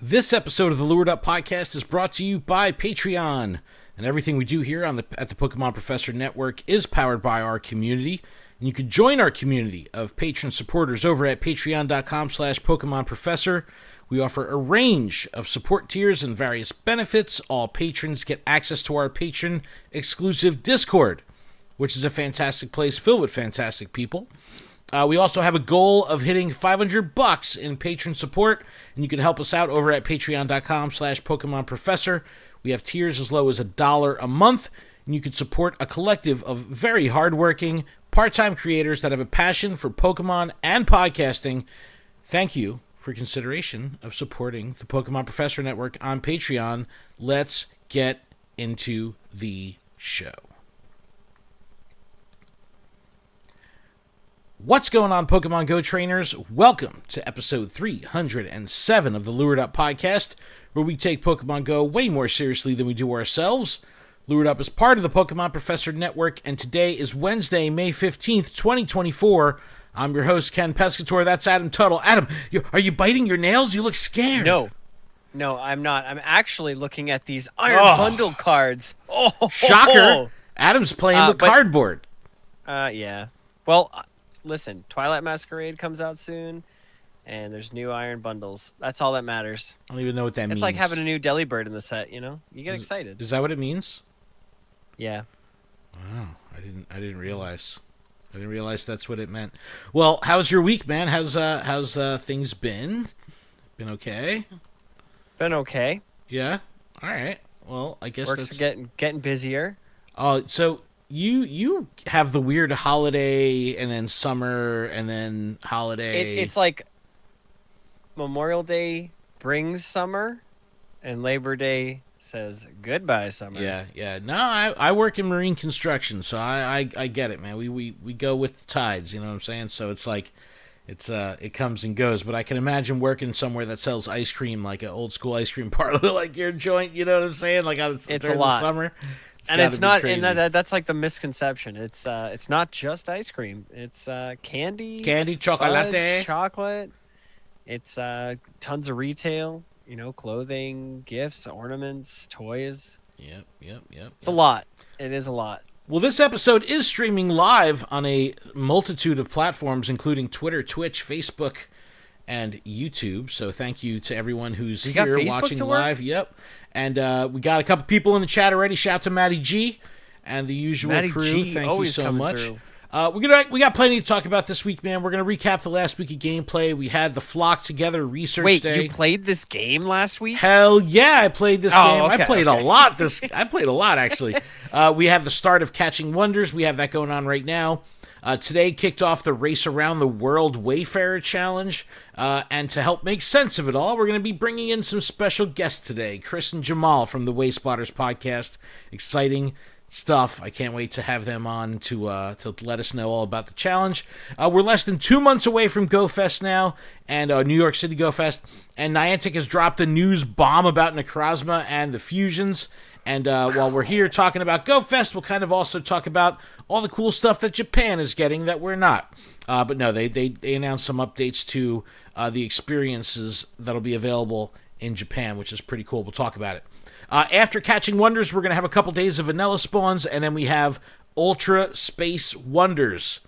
This episode of the LuredUp podcast is brought to you by Patreon, and everything we do here at the Pokemon Professor Network is powered by our community. And you can join our community of patron supporters over at patreon.com/PokemonProfessor. We offer a range of support tiers and various benefits. All patrons get access to our patron-exclusive Discord, which is a fantastic place filled with fantastic people. We also have a goal of hitting $500 in patron support, and you can help us out over at patreon.com/PokemonProfessor. We have tiers as low as $1 a month, and you can support a collective of very hardworking, part-time creators that have a passion for Pokemon and podcasting. Thank you for consideration of supporting the Pokemon Professor Network on Patreon. Let's get into the show. What's going on, Pokemon Go trainers? Welcome to episode 307 of the LuredUp podcast, where we take Pokemon Go way more seriously than we do ourselves. LuredUp is part of the Pokemon Professor Network, and today is Wednesday, May 15th, 2024. I'm your host, Ken Pescatore. That's Adam Tuttle. Adam, are you biting your nails? You look scared. No, I'm not. I'm actually looking at these Iron Bundle cards. Oh, shocker. Adam's playing with cardboard. Yeah. Well, listen, Twilight Masquerade comes out soon, and there's new Iron Bundles. That's all that matters. I don't even know what that means. It's like having a new Delibird in the set, you know? You get excited. Is that what it means? Yeah. Wow, I didn't realize. I didn't realize that's what it meant. Well, how's your week, man? How's things been? Been okay? Been okay. Yeah? All right. Well, I guess Work's getting busier. Oh, so you have the weird holiday and then summer and then holiday. It's like Memorial Day brings summer, and Labor Day says goodbye summer. Yeah. No, I work in marine construction, so I get it, man. We go with the tides, you know what I'm saying? So it's like it comes and goes. But I can imagine working somewhere that sells ice cream, like an old school ice cream parlor, like your joint. You know what I'm saying? Like during the summer. It's not, and that's like the misconception. It's not just ice cream. It's candy, chocolate, fudge, chocolate. It's tons of retail. You know, clothing, gifts, ornaments, toys. Yep. It's a lot. It is a lot. Well, this episode is streaming live on a multitude of platforms, including Twitter, Twitch, Facebook, and YouTube. So thank you to everyone who's here watching live. Yep. And we got a couple people in the chat already. Shout out to Matty G and the usual Matty crew. G, thank you so much. Through. We got plenty to talk about this week, man. We're gonna recap the last week of gameplay. We had the Flock Together research day. Wait, you played this game last week? Hell yeah, I played this game. Okay, I played a lot. I played a lot actually. We have the start of Catching Wonders. We have that going on right now. Today kicked off the Race Around the World Wayfarer Challenge. And to help make sense of it all, we're going to be bringing in some special guests today. Chris and Jamal from the Wayspotters podcast. Exciting stuff. I can't wait to have them on to let us know all about the challenge. We're less than 2 months away from GoFest now, and New York City GoFest. And Niantic has dropped a news bomb about Necrozma and the fusions. And while we're here talking about GoFest, we'll kind of also talk about all the cool stuff that Japan is getting that we're not. But no, they announced some updates to the experiences that'll be available in Japan, which is pretty cool. We'll talk about it. After Catching Wonders, we're going to have a couple days of vanilla spawns, and then we have Ultra Space Wonders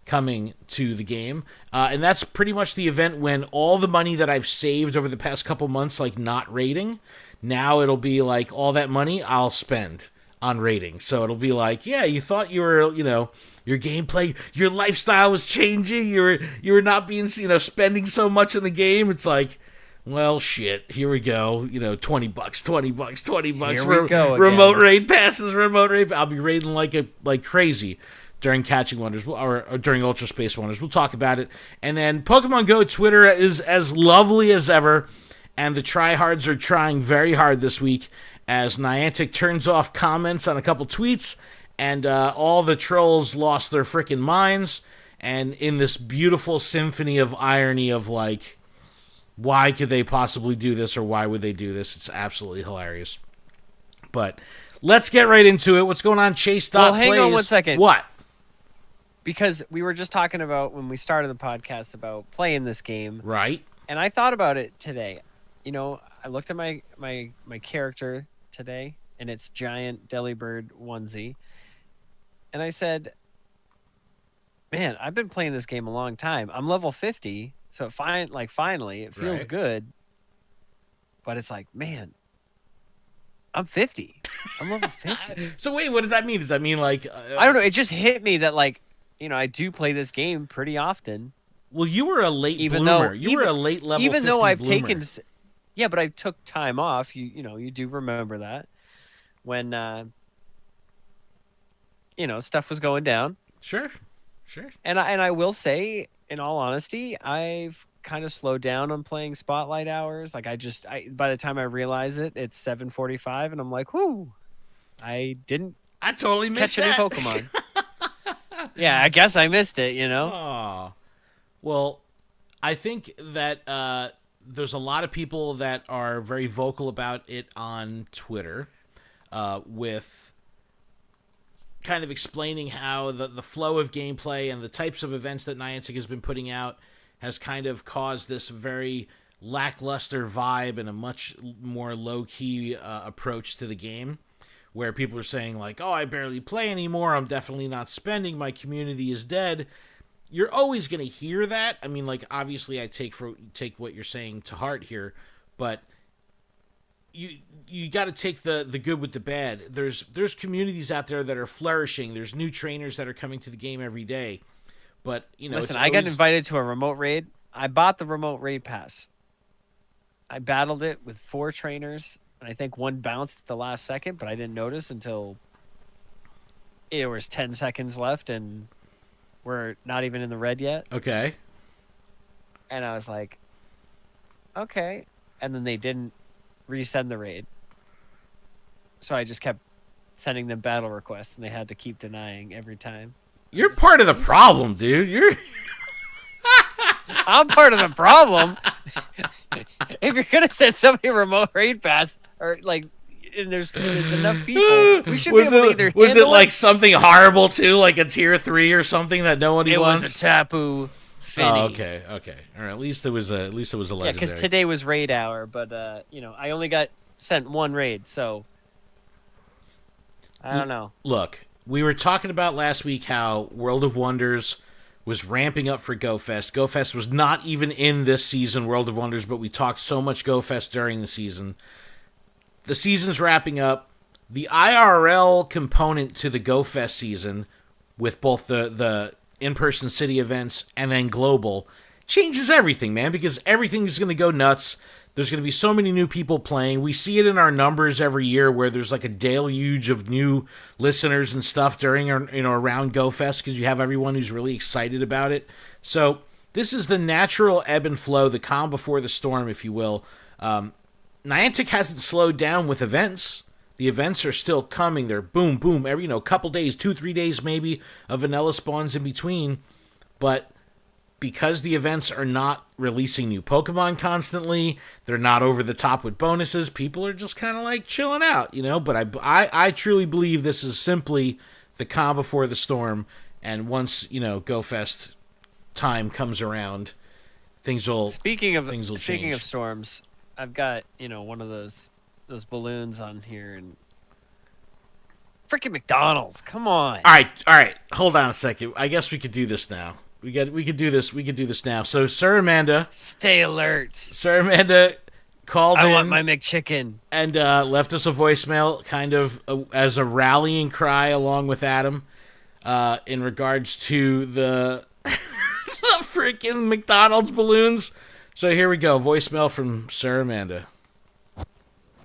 coming to the game. And that's pretty much the event when all the money that I've saved over the past couple months, like not raiding, now it'll be like all that money I'll spend on raiding. So it'll be like, yeah, you thought you were, your gameplay, your lifestyle was changing. You were not being, spending so much in the game. It's like, well, shit, here we go. $20, $20. Here we go again. Remote raid passes, I'll be raiding like crazy during Catching Wonders or during Ultra Space Wonders. We'll talk about it. And then Pokemon Go Twitter is as lovely as ever. And the tryhards are trying very hard this week as Niantic turns off comments on a couple tweets, and all the trolls lost their freaking minds. And in this beautiful symphony of irony of like, why could they possibly do this, or why would they do this? It's absolutely hilarious. But let's get right into it. What's going on, Chase? Well, hang on one second. What? Because we were just talking about when we started the podcast about playing this game. Right. And I thought about it today. I looked at my character today, and it's giant Delibird onesie, and I said, man, I've been playing this game a long time. I'm level 50, so finally it feels good. But it's like, man, I'm 50. I'm level 50. So wait, what does that mean? Does that mean like I don't know. It just hit me that I do play this game pretty often. Well, you were a late bloomer. You were a late level 50 even though I've bloomer. taken, yeah, but I took time off. You do remember that when stuff was going down. Sure. And I will say, in all honesty, I've kind of slowed down on playing spotlight hours. Like by the time I realize it, it's 7:45, and I'm like, whoo, I totally missed that. Catch a new Pokemon. Yeah, I guess I missed it. Oh. Well, I think that there's a lot of people that are very vocal about it on Twitter, with kind of explaining how the flow of gameplay and the types of events that Niantic has been putting out has kind of caused this very lackluster vibe and a much more low-key approach to the game, where people are saying like, oh, I barely play anymore, I'm definitely not spending, my community is dead. You're always going to hear that. I mean, like, obviously I take what you're saying to heart here, but you got to take the good with the bad. There's communities out there that are flourishing. There's new trainers that are coming to the game every day. But, listen, I got invited to a remote raid. I bought the remote raid pass. I battled it with 4 trainers, and I think one bounced at the last second, but I didn't notice until it was 10 seconds left, and we're not even in the red yet. Okay. And I was like, okay. And then they didn't resend the raid. So I just kept sending them battle requests, and they had to keep denying every time. You're part of the problem, dude. I'm part of the problem. If you're gonna send somebody a remote raid pass, or and there's enough people, we should be able to either. Was it like something horrible too, like a tier 3 or something that nobody wants? It was a Tapu Fini. Oh, okay. All right. At least it was a legendary. Yeah, because today was raid hour, but I only got sent 1 raid, so I don't know. Look, we were talking about last week how World of Wonders was ramping up for GoFest. GoFest was not even in this season, World of Wonders, but we talked so much GoFest during the season. The season's wrapping up. The IRL component to the GoFest season, with both the in-person city events and then global, changes everything, man, because everything's going to go nuts. There's going to be so many new people playing. We see it in our numbers every year where there's like a deluge of new listeners and stuff during around GoFest, because you have everyone who's really excited about it. So this is the natural ebb and flow, the calm before the storm, if you will. Niantic hasn't slowed down with events. The events are still coming. They're boom, boom, every couple days, 2-3 days maybe of vanilla spawns in between. But because the events are not releasing new Pokemon constantly, they're not over the top with bonuses, people are just kind of like chilling out, But I truly believe this is simply the calm before the storm. And once, GoFest time comes around, things will change. Speaking of storms, I've got, one of those balloons on here, and freaking McDonald's. Come on. All right. Hold on a second. I guess we could do this now. We could do this now. So Sir Amanda, stay alert. Sir Amanda called in. I want my McChicken. And left us a voicemail, kind of as a rallying cry, along with Adam, in regards to the the freaking McDonald's balloons. So here we go. Voicemail from Sir Amanda.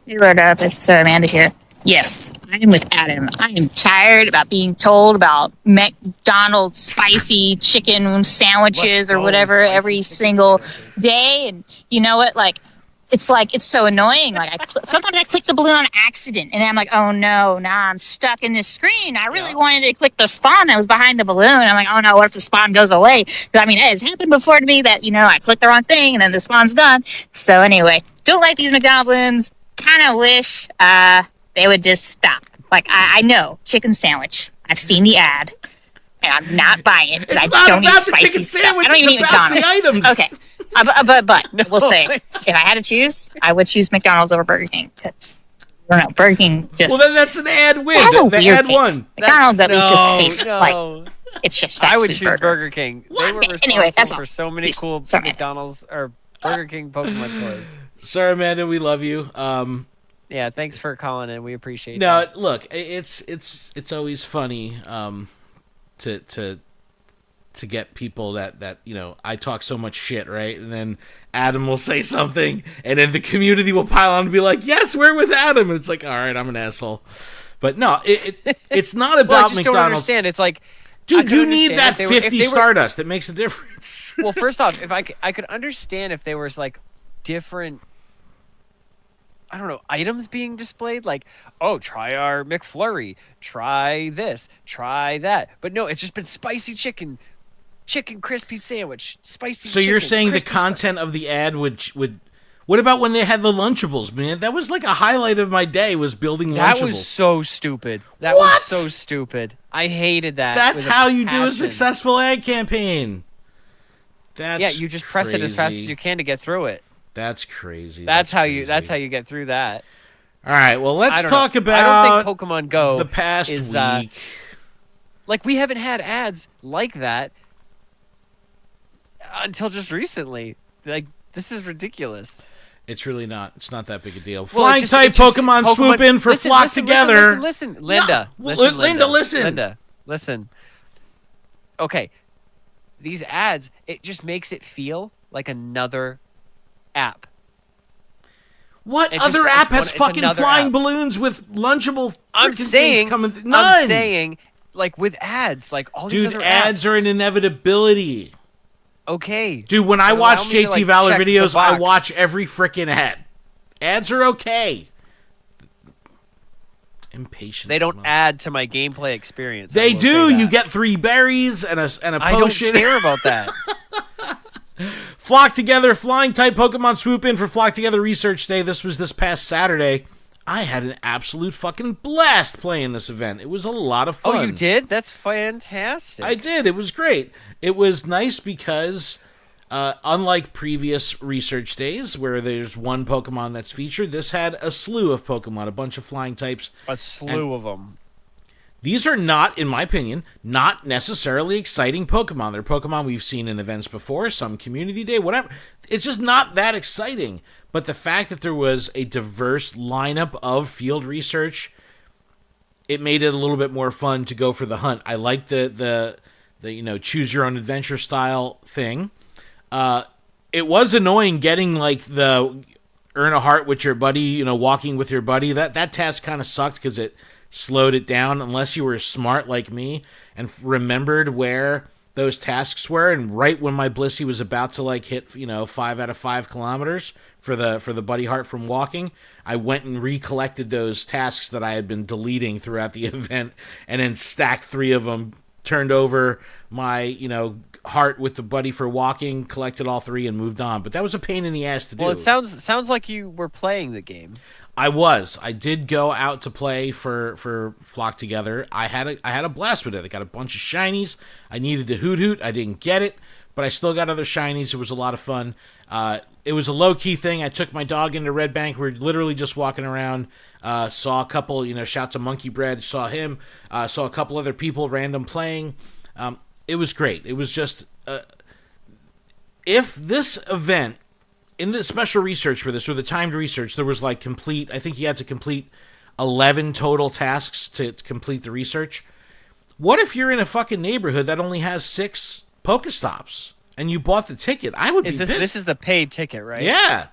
Hey, LuredUp, it's Amanda here. Yes, I am with Adam. I am tired about being told about McDonald's spicy chicken sandwiches or whatever every single day. And you know what? It's so annoying. Sometimes I click the balloon on accident, and then I'm like, oh no, now I'm stuck in this screen. I really wanted to click the spawn that was behind the balloon. I'm like, oh no, what if the spawn goes away? I mean, it has happened before to me that, I clicked the wrong thing, and then the spawn's gone. So anyway, don't like these McDonald's balloons. Kind of wish they would just stop. I know, chicken sandwich. I've seen the ad, and I'm not buying it because I don't eat spicy stuff. I don't even eat McDonald's. The items. Okay. But No. we'll say, if I had to choose, I would choose McDonald's over Burger King because I don't know, Burger King just Well, then that's an ad win. it has a The weird ad taste. won. McDonald's at least just tastes no. like it's just fast I would food choose burger. Burger King. They were Okay, responsible anyway, that's all. for so many Please. cool Sorry. McDonald's or Burger King Pokemon toys. Sorry, Amanda, we love you. Yeah, thanks for calling in. We appreciate No, that. look, it's always funny to get people that I talk so much shit, right? And then Adam will say something, and then the community will pile on and be like, "Yes, we're with Adam." And it's like, all right, I'm an asshole. But no, it's not Well, I about just don't McDonald's. understand. It's like, Dude, I you could need that understand if 50 they were- Stardust. It makes a difference. Well, first off, if I could understand if there was like different, I don't know, items being displayed, like, oh, try our McFlurry, try this, try that. But no, it's just been spicy chicken crispy sandwich, spicy. So you're chicken, saying the crispy content of the ad would? What about when they had the Lunchables, man? That was like a highlight of my day, was building That Lunchables. was so stupid. That What? was so stupid. I hated that. That's with how you do a passion. successful ad campaign. That's Yeah, you just press it as fast as you can to get through it. That's crazy. That's how you. crazy. That's how you get through that. All right, well, I let's don't talk know. about I don't think Pokemon Go the past is week. like we haven't had ads like that until just recently. Like this is ridiculous. It's really not. It's not that big a deal. Well, Flying it's type just Pokemon swoop in for listen, flock listen, together. Listen, Linda. No, Listen, Linda, listen. Linda, listen. Okay, these ads, it just makes it feel like another app. What It other just- app it's has one- it's fucking another flying app. balloons with Lunchable I'm freaking saying, things coming through? None. I'm saying, like with ads, like all these Dude, other ads apps. are an inevitability. Okay. Dude, when I But watch allow me to, JT like, Valor check the videos, I box. watch every freaking ad. Ads are okay. Impatient. They don't Pokemon. add to my gameplay experience. I They will do. say You that. get 3 berries and a I don't potion. care about that. Flock Together, flying type Pokemon swoop in for Flock Together Research Day. This was this past Saturday. I had an absolute fucking blast playing this event. It was a lot of fun. Oh, you did? That's fantastic. I did. It was great. It was nice because, unlike previous research days where there's one Pokemon that's featured, this had a slew of Pokemon, a bunch of flying types. A slew of them. These are not, in my opinion, not necessarily exciting Pokemon. They're Pokemon we've seen in events before, some community day, whatever. It's just not that exciting. But the fact that there was a diverse lineup of field research, it made it a little bit more fun to go for the hunt. I like the choose your own adventure style thing. It was annoying getting like the earn a heart with your buddy, walking with your buddy. That task kind of sucked because it slowed it down unless you were smart like me and remembered where those tasks were. And right when my Blissey was about to like hit 5 out of 5 kilometers for the buddy heart from walking, I went and recollected those tasks that I had been deleting throughout the event and then stacked 3 of them, turned over my heart with the buddy for walking, collected all 3 and moved on. But that was a pain in the ass to do. Well, it sounds like you were playing the game. I did go out to play for Flock Together. I had a blast with it. I got a bunch of shinies. I needed the Hoot. I didn't get it, but I still got other shinies. It was a lot of fun. It was a low-key thing. I took my dog into Red Bank. We were literally just walking around. Saw a couple, shout to Monkey Bread. Saw him. Saw a couple other people random playing. It was great. It was just... if this event... in the special research for this, or the timed research, there was I think you had to complete 11 total tasks to complete the research. What if you're in a fucking neighborhood that only has 6 Pokestops and you bought the ticket? I would be pissed. This is the paid ticket, right? Yeah.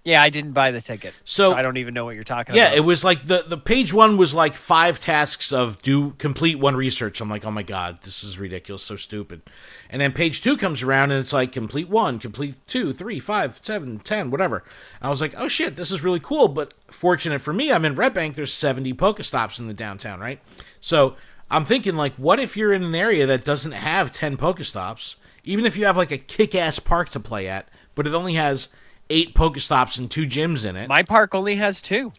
Yeah, I didn't buy the ticket. So I don't even know what you're talking yeah, about. it was like the page 1 was like 5 tasks of complete 1 research. I'm like, oh my god, this is ridiculous, so stupid. And then page 2 comes around and it's like complete 1, complete 2, 3, 5, 7, 10, whatever. And I was like, oh shit, this is really cool. But fortunate for me, I'm in Red Bank. There's 70 Pokestops in the downtown, right? So I'm thinking what if you're in an area that doesn't have 10 Pokestops? Even if you have like a kick-ass park to play at, but it only has 8 Pokestops and 2 gyms in it. My park only has 2.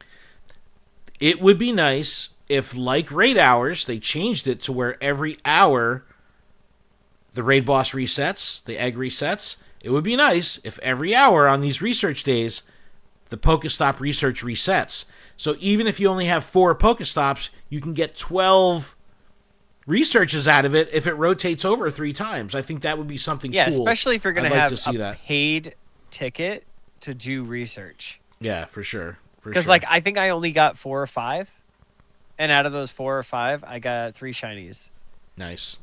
It would be nice if, like raid hours, they changed it to where every hour the raid boss resets, the egg resets, it would be nice if every hour on these research days, the Pokestop research resets. So even if you only have 4 Pokestops, you can get 12 researches out of it if it rotates over 3 times. I think that would be something cool. Yeah, especially if you're going to have a paid ticket to do research. Yeah, for sure. Because, like, I think I only got 4 or 5. And out of those 4 or 5, I got 3 shinies. Nice.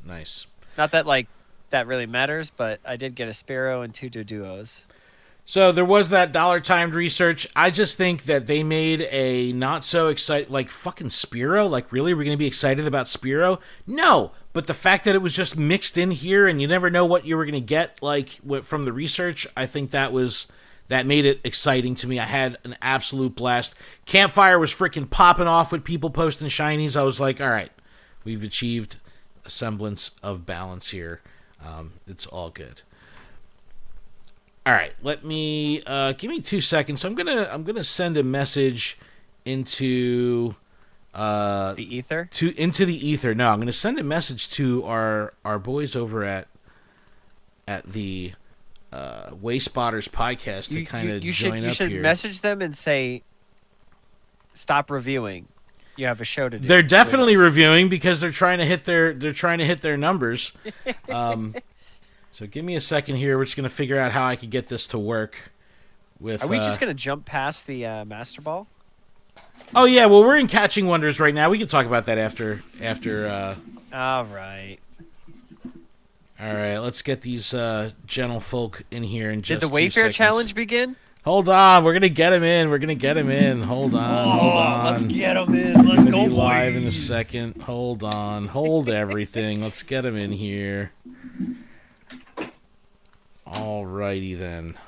Not that, like, that really matters, but I did get a Spearow and 2 Doduos. So there was that dollar-timed research. I just think that they made a not so excited, like fucking Spearow. Like, really, we're going to be excited about Spearow? No, but the fact that it was just mixed in here and you never know what you were going to get, like, from the research, I think that made it exciting to me. I had an absolute blast. Campfire was freaking popping off with people posting shinies. I was like, all right, we've achieved a semblance of balance here. It's all good. All right, let me give me 2 seconds. I'm gonna send a message into The ether? into the ether. No, I'm gonna send a message to our boys over at the Wayspotters podcast to kind of join up here. You should message them and say, "Stop reviewing. You have a show to do." They're definitely reviewing because they're trying to hit their numbers. So give me a second here. We're just going to figure out how I could get this to work. Are we just going to jump past the Master Ball? Oh, yeah. Well, we're in Catching Wonders right now. We can talk about that after. All right. All right. Let's get these gentlefolk in here in just 2 seconds. Did the Wayfarer challenge begin? Hold on. We're going to get him in. Hold on. Let's get him in. Let's go, boys. Live in a second. Hold on. Hold everything. Let's get him in here. Alrighty then.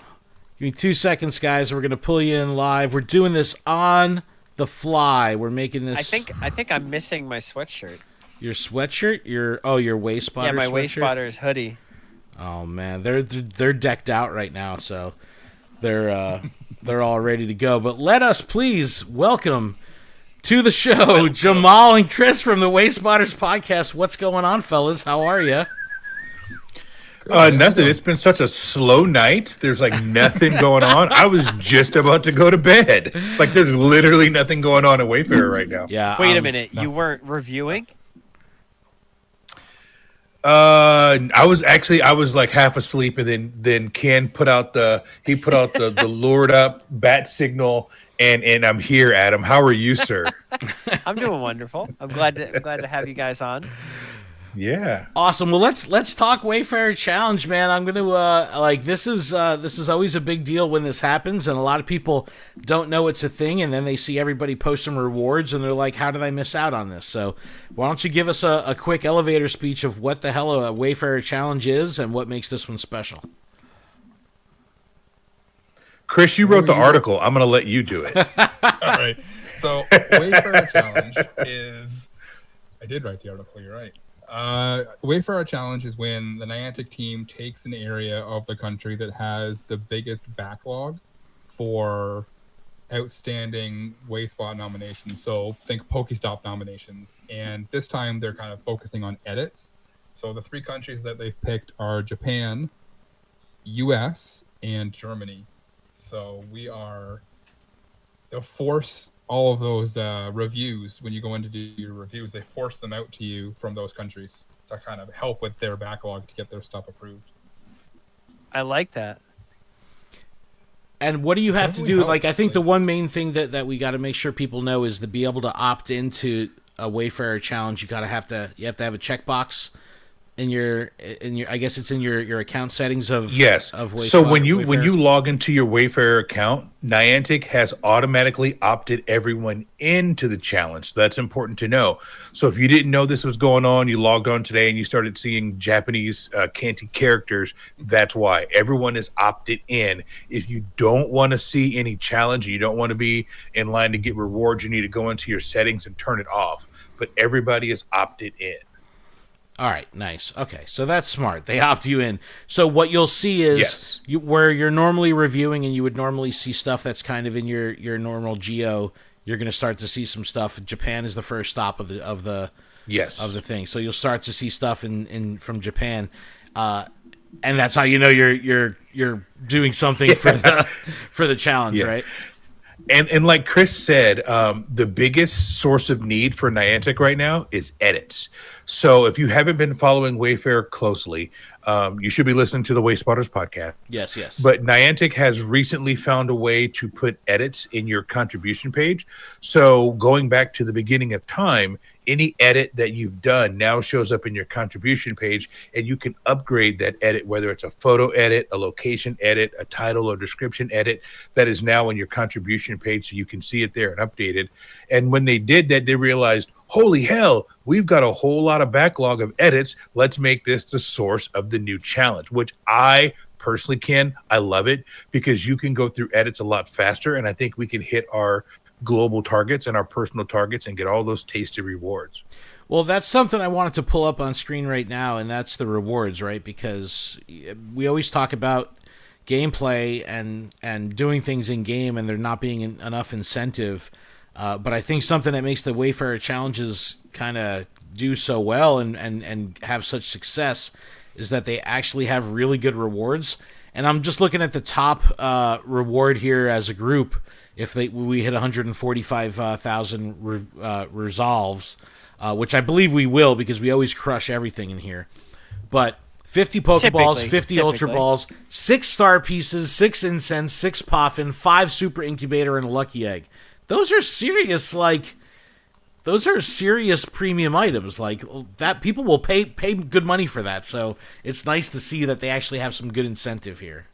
Give me 2 seconds, guys. We're gonna pull you in live. We're doing this on the fly. We're making this. I think I'm missing my sweatshirt. Your sweatshirt? Your Wayspotters. Yeah, my sweatshirt? Wayspotters hoodie. Oh man, they're decked out right now, so they're all ready to go. But let us please welcome to the show Jamal and Chris from the Wayspotters podcast. What's going on, fellas? How are you? Nothing. It's been such a slow night. There's like nothing going on. I was just about to go to bed. Like there's literally nothing going on at Wayfarer right now. Yeah. Wait a minute. No. You weren't reviewing? I was like half asleep, and then Ken put out the LuredUp Bhatt signal, and I'm here, Adam. How are you, sir? I'm doing wonderful. I'm glad to have you guys on. Yeah. Awesome. Well, let's talk Wayfarer Challenge, man. I'm going to this is always a big deal when this happens, and a lot of people don't know it's a thing, and then they see everybody post some rewards, and they're like, how did I miss out on this? So why don't you give us a quick elevator speech of what the hell a Wayfarer Challenge is and what makes this one special? Chris, you wrote the article. I'm going to let you do it. All right. So Wayfarer Challenge is... I did write the article, you're right. Wayfarer Challenge is when the Niantic team takes an area of the country that has the biggest backlog for outstanding Wayspot nominations. So think Pokestop nominations. And this time they're kind of focusing on edits. So the 3 countries that they've picked are Japan, US, and Germany. So they'll force all of those reviews, when you go in to do your reviews, they force them out to you from those countries to kind of help with their backlog to get their stuff approved. I like that. And what do you have to do? Like, I think the one main thing that we got to make sure people know is to be able to opt into a Wayfarer Challenge. You have to have a checkbox in your I guess it's in your account settings of Wayfarer. So when you log into your Wayfarer account, Niantic has automatically opted everyone into the challenge. So that's important to know. So if you didn't know this was going on, you logged on today and you started seeing Japanese kanji characters, that's why. Everyone is opted in. If you don't want to see any challenge, you don't want to be in line to get rewards, you need to go into your settings and turn it off. But everybody is opted in. All right, nice. Okay, so that's smart. They opt you in. So what you'll see is where you're normally reviewing and you would normally see stuff that's kind of in your normal geo, you're going to start to see some stuff. Japan is the first stop of the thing. So you'll start to see stuff in from Japan. And that's how you know you're doing something for the challenge, Yeah. right? And like Chris said, the biggest source of need for Niantic right now is edits. So if you haven't been following Wayfarer closely, you should be listening to the Wayspotters podcast. Yes. But Niantic has recently found a way to put edits in your contribution page. So going back to the beginning of time, any edit that you've done now shows up in your contribution page, and you can upgrade that edit, whether it's a photo edit, a location edit, a title or description edit, that is now in your contribution page, so you can see it there and update it. And when they did that, they realized, holy hell, we've got a whole lot of backlog of edits. Let's make this the source of the new challenge, which I personally I love it, because you can go through edits a lot faster, and I think we can hit our global targets and our personal targets and get all those tasty rewards. Well, that's something I wanted to pull up on screen right now, and that's the rewards, right? Because we always talk about gameplay and doing things in game, and there not being enough incentive. But I think something that makes the Wayfarer challenges kind of do so well and have such success is that they actually have really good rewards. And I'm just looking at the top reward here as a group. If we hit 145,000 resolves, which I believe we will, because we always crush everything in here. But 50 Pokeballs, 50 Ultra Balls, 6 star pieces, 6 incense, 6 Poffin, 5 Super Incubator, and a Lucky Egg. Those are serious, premium items. Like that, people will pay good money for that. So it's nice to see that they actually have some good incentive here.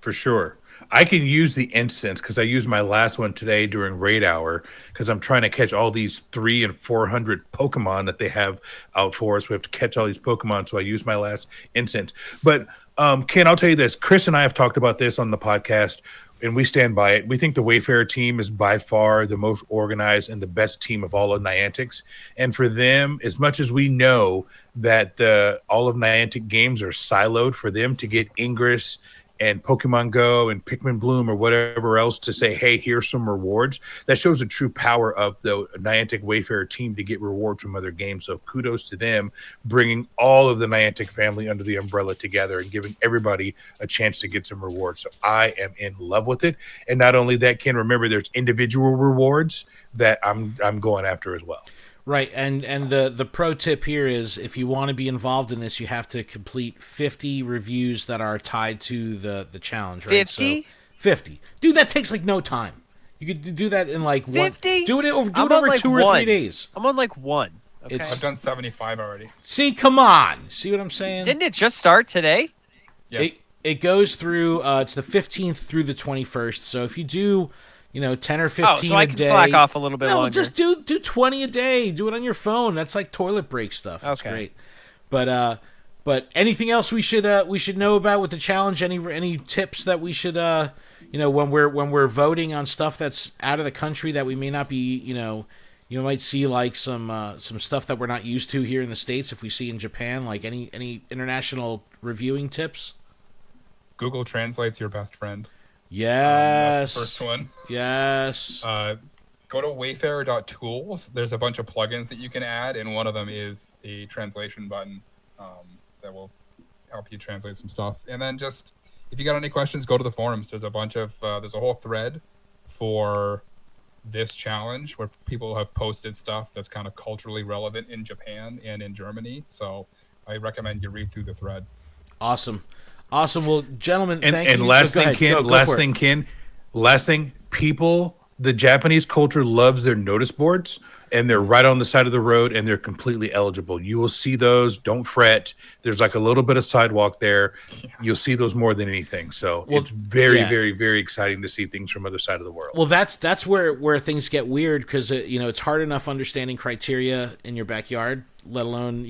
For sure. I can use the incense because I used my last one today during raid hour, because I'm trying to catch all these 300 and 400 Pokemon that they have out for us. We have to catch all these Pokemon, so I used my last incense. But Ken, I'll tell you this. Chris and I have talked about this on the podcast, and we stand by it. We think the Wayfarer team is by far the most organized and the best team of all of Niantic's. And for them, as much as we know that all of Niantic games are siloed, for them to get Ingress and Pokemon Go and Pikmin Bloom or whatever else to say, hey, here's some rewards, that shows the true power of the Niantic Wayfarer team to get rewards from other games. So kudos to them, bringing all of the Niantic family under the umbrella together and giving everybody a chance to get some rewards. So I am in love with it. And not only that, Ken, remember there's individual rewards that I'm going after as well. Right, and the pro tip here is, if you want to be involved in this, you have to complete 50 reviews that are tied to the challenge, right? 50? So, 50. Dude, that takes like no time. You could do that in like 50? Do it over like 2 or 3 days. I'm on like 1. Okay. I've done 75 already. See, come on. See what I'm saying? Didn't it just start today? Yes. It goes through it's the 15th through the 21st. So if you do 10 or 15 so I a can day. slack off a little bit longer. Just do 20 a day. Do it on your phone. That's like toilet break stuff. That's great. But anything else we should know about with the challenge? Any tips that we should when we're voting on stuff that's out of the country that we may not be you might see like some stuff that we're not used to here in the States, if we see in Japan, like any international reviewing tips? Google Translate's your best friend. Yes. That's the first one. Yes. Go to wayfarer.tools. There's a bunch of plugins that you can add, and one of them is a translation button that will help you translate some stuff. And then just, if you got any questions, go to the forums. There's a bunch of there's a whole thread for this challenge where people have posted stuff that's kind of culturally relevant in Japan and in Germany. So I recommend you read through the thread. Awesome. Well, gentlemen, thank you. And last thing, people, the Japanese culture loves their notice boards, and they're right on the side of the road, and they're completely eligible. You will see those. Don't fret. There's like a little bit of sidewalk there. You'll see those more than anything. So it's very, very, very exciting to see things from other side of the world. Well, that's where things get weird, because it's hard enough understanding criteria in your backyard, let alone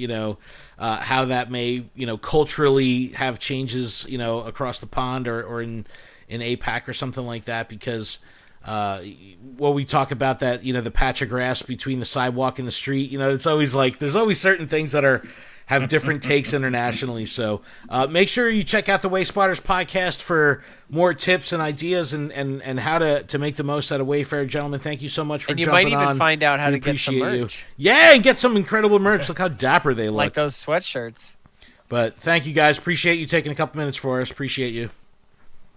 how that may culturally have changes across the pond or in APAC or something like that, because we talk about that the patch of grass between the sidewalk and the street, it's always like there's always certain things that have different takes internationally. So make sure you check out the Wayspotters podcast for more tips and ideas and how to make the most out of Wayfarer. Gentlemen, thank you so much for jumping on. And you might even find out how to get some merch. Yeah, and get some incredible merch. Look how dapper they look. Like those sweatshirts. But thank you guys. Appreciate you taking a couple minutes for us. Appreciate you.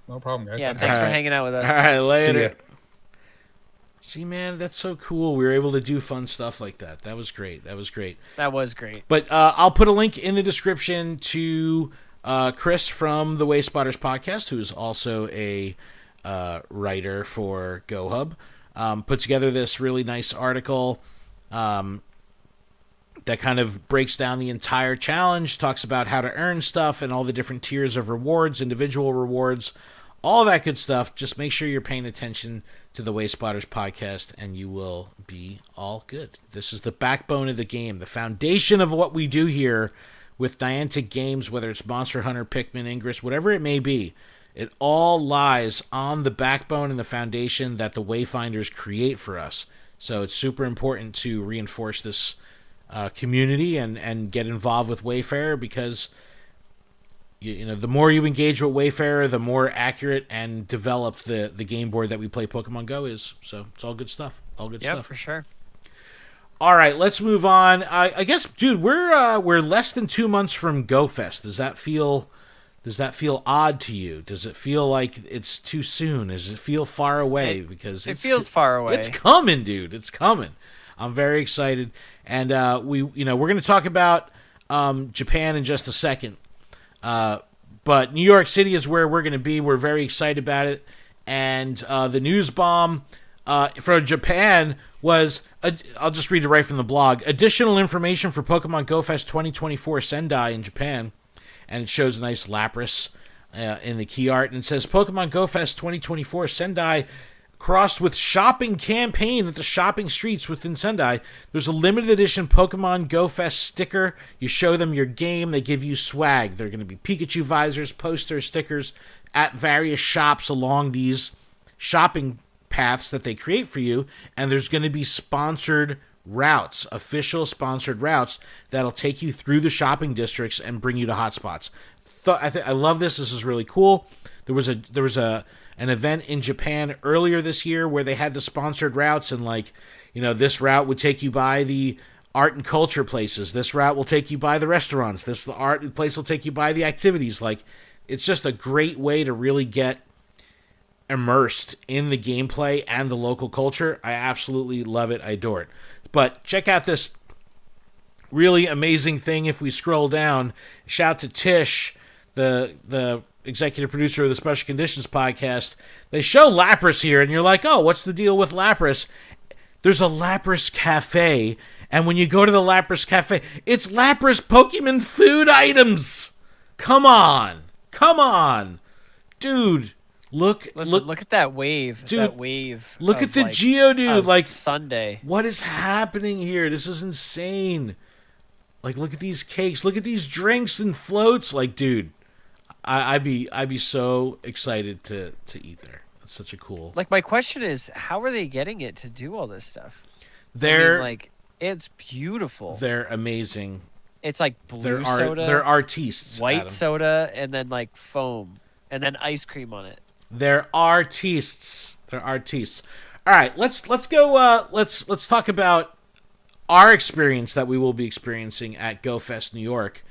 No problem, guys. Yeah, Anytime. thanks for All right. hanging out with us. All right, later. ya. See, man, that's so cool. We were able to do fun stuff like that. That was great. That was great. That was great. But I'll put a link in the description to Chris from the Wayspotters podcast, who's also a writer for GoHub. Put together this really nice article that kind of breaks down the entire challenge, talks about how to earn stuff and all the different tiers of rewards, individual rewards, all that good stuff. Just make sure you're paying attention to the Wayspotters podcast, and you will be all good. This is the backbone of the game, the foundation of what we do here with Niantic games, whether it's Monster Hunter, Pikmin, Ingress, whatever it may be. It all lies on the backbone and the foundation that the Wayfinders create for us. So it's super important to reinforce this community and get involved with Wayfarer, because you know, the more you engage with Wayfarer, the more accurate and developed the game board that we play Pokemon Go is. So it's all good stuff. All good stuff. Yeah, for sure. All right, let's move on. I guess, dude, we're less than 2 months from GoFest. Does that feel odd to you? Does it feel like it's too soon? Does it feel far away? Because it feels far away. It's coming, dude. It's coming. I'm very excited, and we're going to talk about Japan in just a second. But New York City is where we're going to be. We're very excited about it, and the news bomb from Japan was, I'll just read it right from the blog. Additional information for Pokemon Go Fest 2024 Sendai in Japan. And it shows a nice Lapras in the key art. And it says, Pokemon Go Fest 2024 Sendai crossed with shopping campaign at the shopping streets within Sendai. There's a limited edition Pokemon Go Fest sticker. You show them your game, they give you swag. They're going to be Pikachu visors, posters, stickers at various shops along these shopping paths that they create for you. And there's going to be sponsored routes, official sponsored routes that'll take you through the shopping districts and bring you to hotspots. I love this. This is really cool. There was an event in Japan earlier this year where they had the sponsored routes, and this route would take you by the art and culture places. This route will take you by the restaurants. The art place will take you by the activities. It's just a great way to really get immersed in the gameplay and the local culture. I absolutely love it. I adore it. But check out this really amazing thing. If we scroll down, shout to Tish, the executive producer of the Special Conditions podcast. They show Lapras here, and you're like, oh, what's the deal with Lapras? There's a Lapras Cafe, and when you go to the Lapras Cafe, it's Lapras Pokemon food items. Come on. Dude. Look at that wave. Dude, that wave. Look at the Geodude. Sunday. What is happening here? This is insane. Look at these cakes. Look at these drinks and floats. Dude, I'd be so excited to eat there. That's such a cool. My question is, how are they getting it to do all this stuff? It's beautiful. They're amazing. It's blue soda. They're artistes. White Adam. soda, and then foam, and then ice cream on it. They're artistes. All right, let's go. Let's talk about our experience that we will be experiencing at GoFest New York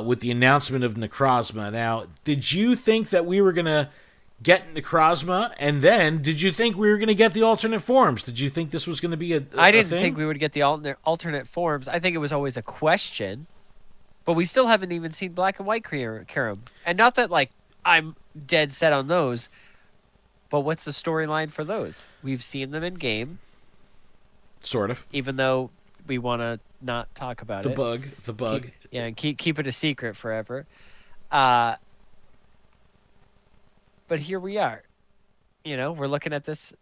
with the announcement of Necrozma. Now, did you think that we were gonna get Necrozma, and then did you think we were gonna get the alternate forms? Did you think this was gonna be I didn't think we would get the alternate forms. I think it was always a question, but we still haven't even seen Black and White Kyurem. And not that I'm dead set on those, but what's the storyline for those? We've seen them in game, sort of, even though we want to not talk about the bug. And keep it a secret forever. But here we are. We're looking at this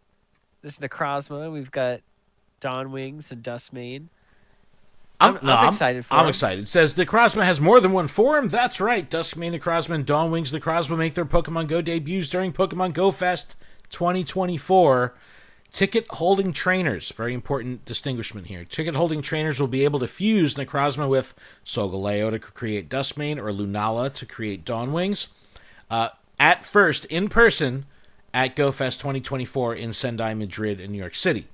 Necrozma. We've got Dawn Wings and Dustmane. I'm excited for I'm him. excited. It says Necrozma has more than one form. That's right. Duskmane Necrozma and Dawnwings Necrozma make their Pokemon Go debuts during Pokemon Go Fest 2024. Ticket-holding trainers, very important distinguishment here. Ticket-holding trainers will be able to fuse Necrozma with Solgaleo to create Duskmane or Lunala to create Dawnwings. At first, in person, at Go Fest 2024 in Sendai, Madrid, and New York City.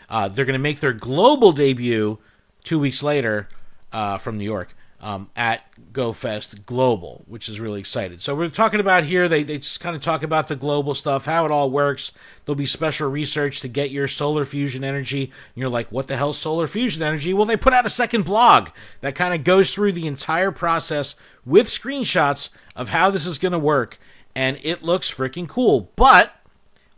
They're going to make their global debut 2 weeks later from New York at GoFest Global, which is really excited. So we're talking about here, they just kind of talk about the global stuff, how it all works. There'll be special research to get your solar fusion energy. And you're like, what the hell solar fusion energy? Well, they put out a second blog that kind of goes through the entire process with screenshots of how this is going to work. And it looks freaking cool. But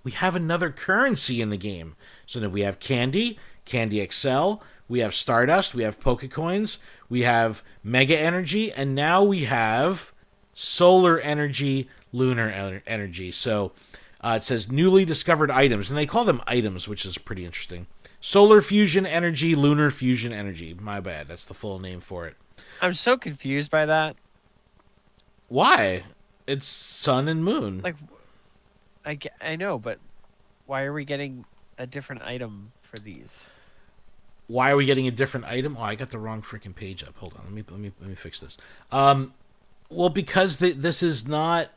we have another currency in the game. So now we have Candy XL, we have Stardust, we have Pokecoins, we have Mega Energy, and now we have Solar Energy, Lunar Energy. So it says newly discovered items, and they call them items, which is pretty interesting. Solar Fusion Energy, Lunar Fusion Energy. My bad, that's the full name for it. I'm so confused by that. Why? It's sun and moon. Like, I know, but why are we getting a different item for these? Why are we getting a different item? Oh, I got the wrong freaking page up. Hold on, let me fix this. Well, because this is not.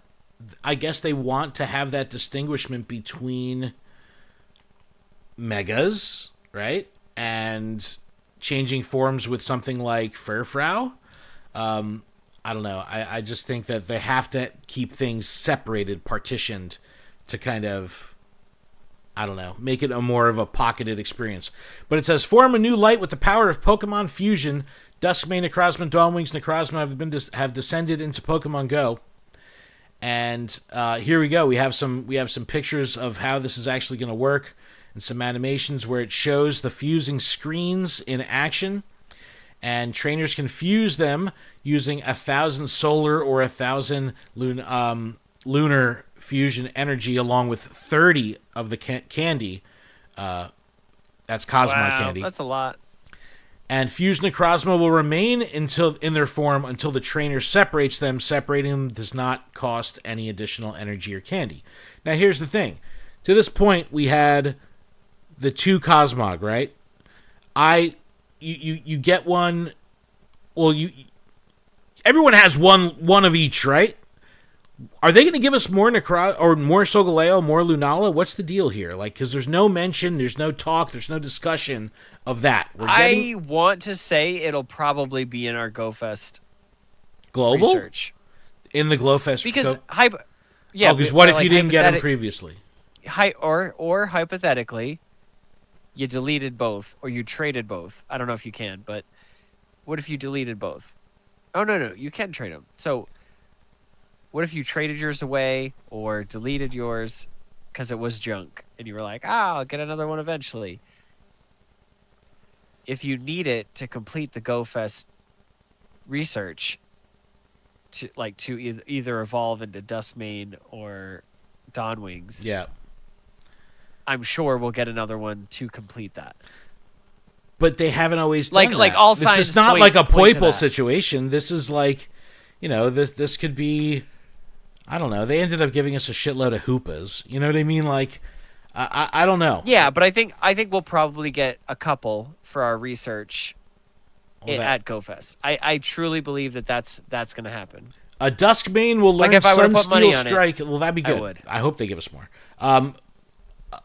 I guess they want to have that distinguishment between megas, right, and changing forms with something like Furfrau. I don't know. I just think that they have to keep things separated, partitioned, to kind of, I don't know, make it a more of a pocketed experience. But it says, form a new light with the power of Pokemon Fusion. Duskmane, Necrozma, Dawnwings, Necrozma have descended into Pokemon Go. And here we go. We have some pictures of how this is actually going to work, and some animations where it shows the fusing screens in action. And trainers can fuse them using 1,000 solar or 1,000 lunar fusion energy, along with 30 of the candy. That's Cosmog candy. That's a lot. And Fused Necrozma will remain in their form until the trainer separates them. Separating them does not cost any additional energy or candy. Now, here's the thing. To this point, we had the 2 Cosmog, right? You get one. Well, everyone has one of each, right? Are they going to give us more more Solgaleo, more Lunala? What's the deal here? Like, because there's no mention, there's no talk, there's no discussion of that. I want to say it'll probably be in our GoFest Global research. In the GlowFest Because yeah. Because what if you didn't get them previously? Or hypothetically, you deleted both or you traded both. I don't know if you can, but what if you deleted both? Oh no, you can trade them. So. What if you traded yours away or deleted yours because it was junk and you were like, I'll get another one eventually? If you need it to complete the GoFest research to either evolve into Duskmane or Dawnwings, yeah, I'm sure we'll get another one to complete that. But they haven't always done that. Like all this signs is not point, like a point Poipole situation. This is like, this could be. I don't know. They ended up giving us a shitload of Hoopas. You know what I mean? Like, I don't know. Yeah, but I think we'll probably get a couple for our research at GoFest. I truly believe that's going to happen. A Duskmane will learn Sunsteel Strike. Well, that'd be good. I hope they give us more.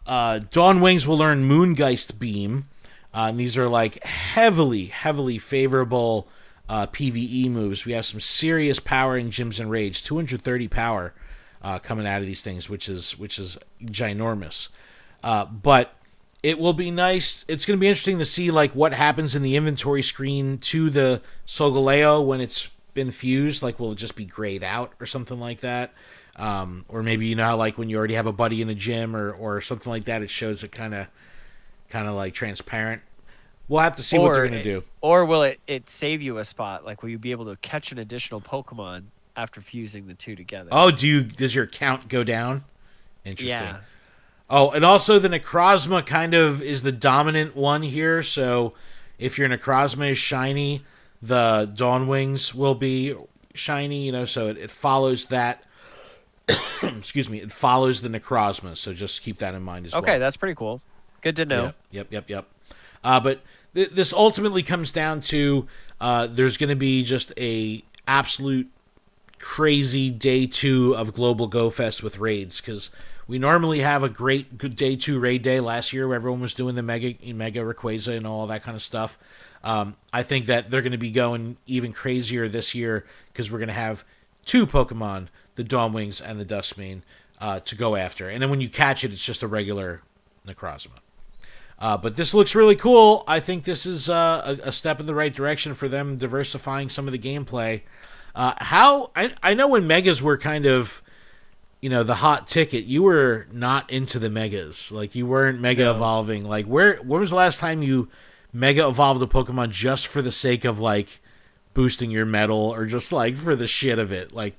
Dawnwings will learn Moongeist Beam. And these are like heavily, heavily favorable PvE moves. We have some serious power in Gyms and Rage. 230 power coming out of these things, which is ginormous. But it will be nice. It's going to be interesting to see like what happens in the inventory screen to the Solgaleo when it's been fused. Like, will it just be grayed out or something like that? Or maybe how like when you already have a buddy in a gym or something like that, it shows it kind of like transparent. We'll have to see what they're going to do. Or will it save you a spot? Like, will you be able to catch an additional Pokemon after fusing the two together? Oh, does your count go down? Interesting. Yeah. Oh, and also the Necrozma kind of is the dominant one here. So if your Necrozma is shiny, the Dawnwings will be shiny, so it follows that. Excuse me. It follows the Necrozma. So just keep that in mind as well. Okay, that's pretty cool. Good to know. Yep. But this ultimately comes down to there's going to be just a absolute crazy day 2 of Global Go Fest with raids, because We normally have a good day 2 raid day. Last year, where everyone was doing the Mega Rayquaza and all that kind of stuff. I think that they're going to be going even crazier this year because we're going to have 2 Pokemon, the Dawnwings and the Dustmane, to go after. And then when you catch it, it's just a regular Necrozma. But this looks really cool. I think this is a step in the right direction for them diversifying some of the gameplay. I know when Megas were kind of, the hot ticket, you were not into the Megas. Like, you weren't Mega evolving. Like, when was the last time you Mega evolved a Pokemon just for the sake of, like, boosting your metal or just, like, for the shit of it? Like,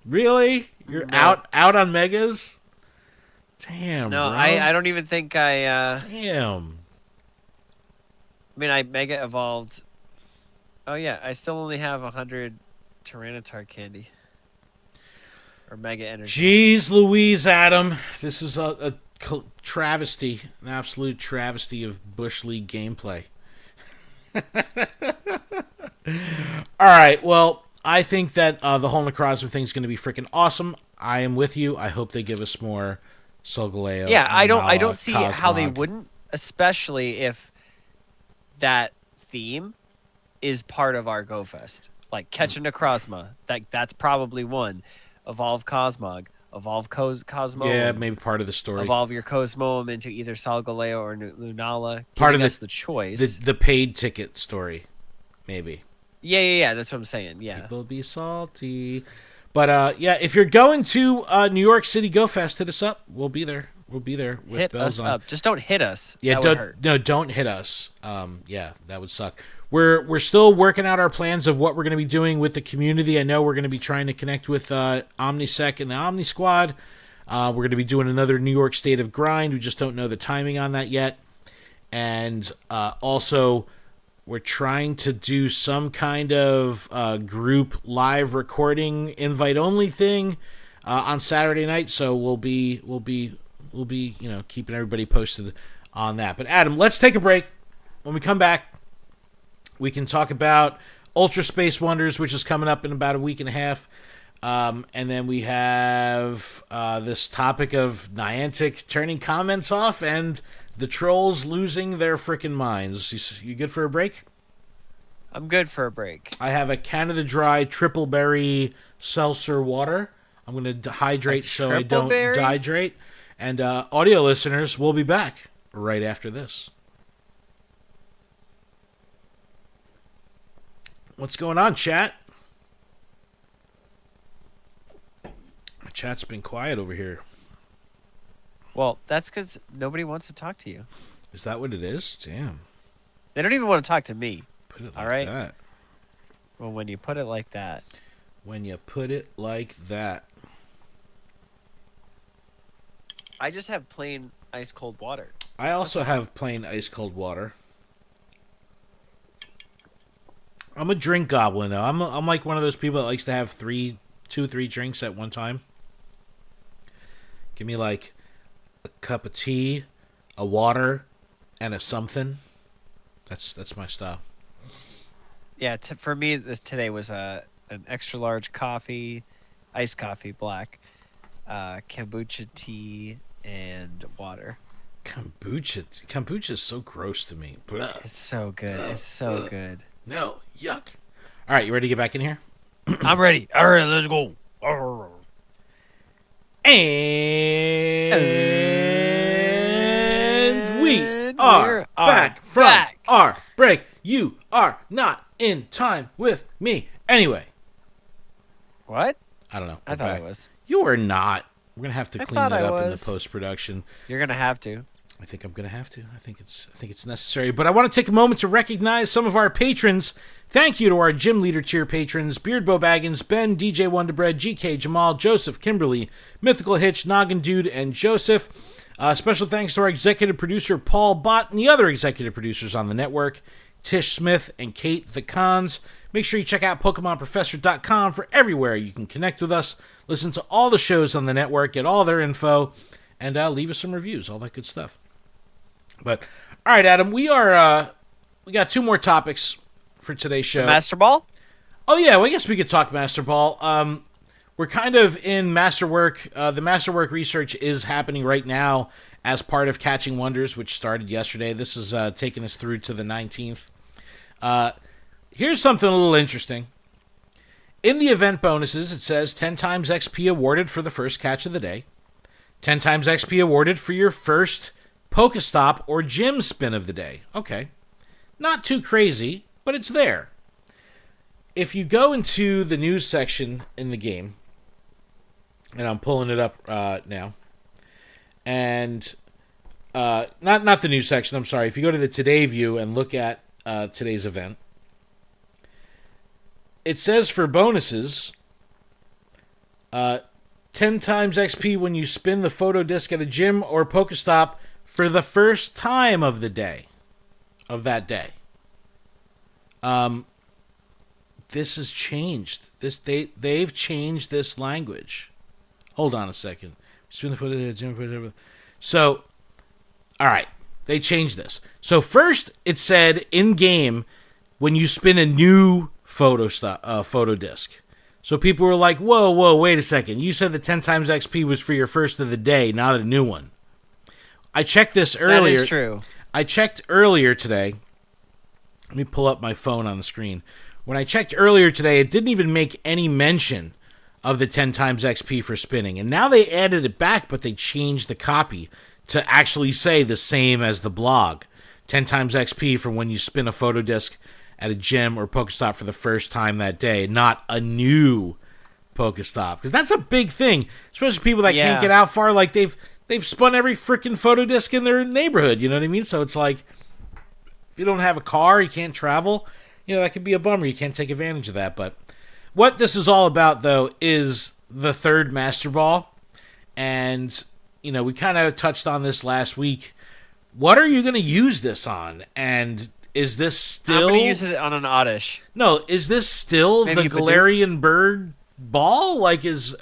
really? You're out on Megas? Damn, No, bro. I don't even think I... Damn. I mean, I Mega Evolved... Oh, yeah, I still only have 100 Tyranitar candy. Or Mega Energy. Jeez Louise, Adam. This is a travesty. An absolute travesty of Bush League gameplay. All right, well, I think that the whole Necrozma thing is going to be freaking awesome. I am with you. I hope they give us more Solgaleo. Yeah, I Nala, don't see how they Cosmog. wouldn't, especially if that theme is part of our Go Fest. Like, catch a Necrozma. That's probably one. Evolve Cosmog. Evolve Cosmo. Yeah, maybe part of the story. Evolve your Cosmoem into either Solgaleo or Lunala. Part of giving us the choice. The paid ticket story, maybe. Yeah. That's what I'm saying. Yeah. People be salty. But, yeah, if you're going to New York City Go Fest, hit us up. We'll be there. We'll be there with Hit bells us on. up. Just don't hit us. Yeah, That would hurt. don't hit us. Yeah, that would suck. We're still working out our plans of what we're going to be doing with the community. I know we're going to be trying to connect with Omnisec and the Omni Squad. We're going to be doing another New York State of Grind. We just don't know the timing on that yet. And also, we're trying to do some kind of group live recording invite only thing on Saturday night. So we'll be keeping everybody posted on that. But Adam, let's take a break. When we come back, we can talk about Ultra Space Wonders, which is coming up in about a week and a half. And then we have this topic of Niantic turning comments off and the trolls losing their freaking minds. You good for a break? I'm good for a break. I have a Canada Dry triple berry seltzer water. I'm going to hydrate so I don't berry? dehydrate. And audio listeners, we'll be back right after this. What's going on, chat? My chat's been quiet over here. Well, that's because nobody wants to talk to you. Is that what it is? Damn. They don't even want to talk to me. Put it like All right. that. Well, when you put it like that. When you put it like that. I just have plain ice cold water. I also have plain ice cold water. I'm a drink goblin though. I'm like one of those people that likes to have 2, 3 drinks at one time. Give me like a cup of tea, a water, and a something. That's my style. Yeah, for me, today was an extra large coffee, iced coffee, black, kombucha tea, and water. Kombucha is so gross to me. It's so good. It's so good. No, yuck. All right, you ready to get back in here? I'm ready. All right, let's go. And we are back from our break. You are not in time with me. Anyway. What? I don't know. I thought I was. You are not. We're going to have to clean that up in the was. post-production. You're going to have to. I think I'm going to have to. I think it's necessary. But I want to take a moment to recognize some of our patrons. Thank you to our Gym Leader tier patrons, Beardbow Baggins, Ben, DJ Wonderbread, GK, Jamal, Joseph, Kimberly, Mythical Hitch, Noggin Dude, and Joseph. Special thanks to our executive producer, Paul Bhatt, and the other executive producers on the network, Tish Smith and Kate the Cons. Make sure you check out PokemonProfessor.com for everywhere you can connect with us, listen to all the shows on the network, get all their info, and leave us some reviews, all that good stuff. But all right, Adam, we got 2 more topics for today's show. Master Ball? Oh yeah, well, I guess we could talk Master Ball. we're kind of in masterwork. The masterwork research is happening right now as part of Catching Wonders, which started yesterday. This is taking us through to the 19th. Here's something a little interesting. In the event bonuses, it says 10 times XP awarded for the first catch of the day. 10 times XP awarded for your first Pokestop or gym spin of the day. Okay. Not too crazy, but it's there. If you go into the news section in the game, and I'm pulling it up now, and not the news section, I'm sorry. If you go to the Today view and look at today's event, it says for bonuses, 10 times XP when you spin the photo disc at a gym or Pokestop for the first time of the day, of that day. This has changed. They've changed this language. Hold on a second. Spin the photo at a gym. So, all right, they changed this. So first, it said in game when you spin a new photo disc. So people were like, whoa, wait a second. You said the 10 times XP was for your first of the day, not a new one. I checked this earlier. That is true. I checked earlier today. Let me pull up my phone on the screen. When I checked earlier today, it didn't even make any mention of the 10 times XP for spinning. And now they added it back, but they changed the copy to actually say the same as the blog. 10 times XP for when you spin a photo disc at a gym or Pokestop for the first time that day, not a new Pokestop. Because that's a big thing, especially people that can't get out far. Like they've spun every freaking photo disc in their neighborhood, you know what I mean? So it's like, if you don't have a car, you can't travel, that could be a bummer. You can't take advantage of that. But what this is all about, though, is the third Master Ball. And, we kind of touched on this last week. What are you going to use this on? And is this still... I'm going to use it on an Oddish. No, is this still Maybe the Galarian Bird ball?